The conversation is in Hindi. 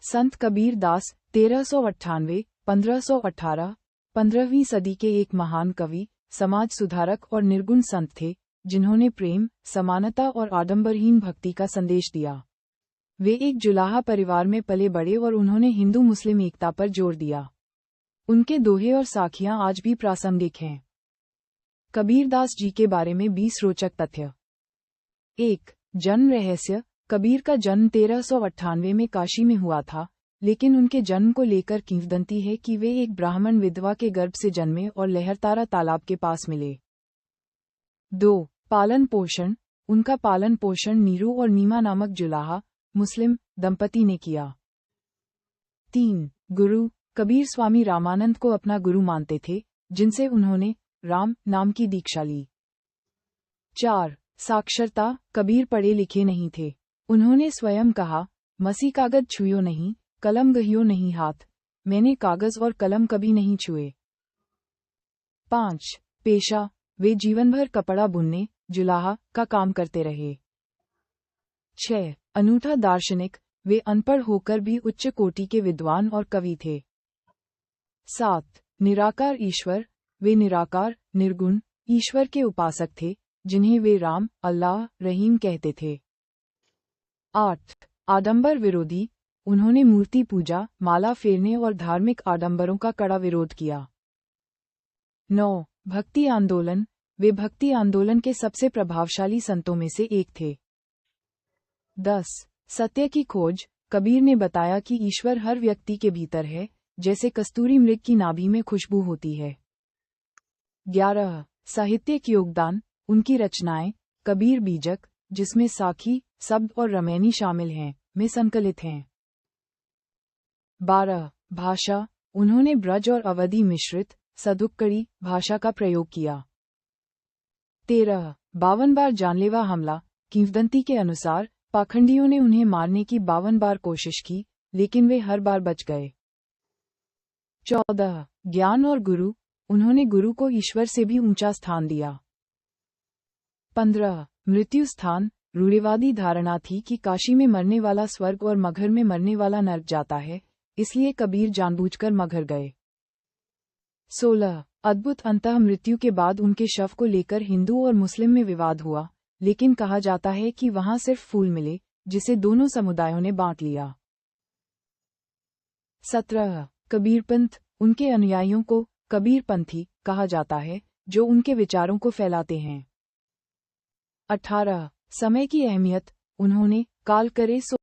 संत कबीर दास 1398-1518 15वीं सदी के एक महान कवि, समाज सुधारक और निर्गुण संत थे, जिन्होंने प्रेम, समानता और आडंबरहीन भक्ति का संदेश दिया। वे एक जुलाहा परिवार में पले बड़े और उन्होंने हिंदू मुस्लिम एकता पर जोर दिया। उनके दोहे और साखियां आज भी प्रासंगिक हैं। कबीरदास जी के बारे में 20 रोचक तथ्य। 1. जन्म रहस्य। कबीर का जन्म 1398 में काशी में हुआ था, लेकिन उनके जन्म को लेकर किंवदंती है कि वे एक ब्राह्मण विधवा के गर्भ से जन्मे और लहरतारा तालाब के पास मिले। 2. पालन पोषण। उनका पालन पोषण नीरू और नीमा नामक जुलाहा, मुस्लिम, दंपति ने किया। 3. गुरु। कबीर स्वामी रामानंद को अपना गुरु मानते थे, जिनसे उन्होंने राम नाम की दीक्षा ली। 4. साक्षरता। कबीर पढ़े लिखे नहीं थे। उन्होंने स्वयं कहा, मसी कागज छुयो नहीं, कलम गहियो नहीं हाथ, मैंने कागज और कलम कभी नहीं छुए। 5. पेशा। वे जीवन भर कपड़ा बुनने, जुलाहा का काम करते रहे। 6. अनूठा दार्शनिक। वे अनपढ़ होकर भी उच्च कोटि के विद्वान और कवि थे। 7. निराकार ईश्वर। वे निराकार, निर्गुण ईश्वर के उपासक थे, जिन्हें वे राम, अल्लाह, रहीम कहते थे। 8. आडंबर विरोधी। उन्होंने मूर्ति पूजा, माला फेरने और धार्मिक आडंबरों का कड़ा विरोध किया। 9. भक्ति आंदोलन। वे भक्ति आंदोलन के सबसे प्रभावशाली संतों में से एक थे। 10. सत्य की खोज। कबीर ने बताया कि ईश्वर हर व्यक्ति के भीतर है, जैसे कस्तूरी मृग की नाभि में खुशबू होती है। 11. साहित्यिक योगदान। उनकी रचनाएं, कबीर बीजक, जिसमें साखी, शब्द और रमैनी शामिल हैं, में संकलित हैं। 12. भाषा। उन्होंने ब्रज और अवधी मिश्रित, सदुक्कड़ी भाषा का प्रयोग किया। 13. 52 बार जानलेवा हमला। किंवदंती के अनुसार पाखंडियों ने उन्हें मारने की 52 बार कोशिश की, लेकिन वे हर बार बच गए। 14. ज्ञान और गुरु। उन्होंने गुरु को ईश्वर से भी ऊंचा स्थान दिया। 15. मृत्यु स्थान। रूढ़िवादी धारणा थी कि काशी में मरने वाला स्वर्ग और मगहर में मरने वाला नर्क जाता है, इसलिए कबीर जानबूझकर मगहर गए। 16. अद्भुत। अंतः मृत्यु के बाद उनके शव को लेकर हिंदू और मुस्लिम में विवाद हुआ, लेकिन कहा जाता है कि वहां सिर्फ फूल मिले, जिसे दोनों समुदायों ने बांट लिया। 17. कबीरपंथ। उनके अनुयायियों को कबीरपंथी कहा जाता है, जो उनके विचारों को फैलाते हैं। 18. समय की अहमियत। उन्होंने काल करे सो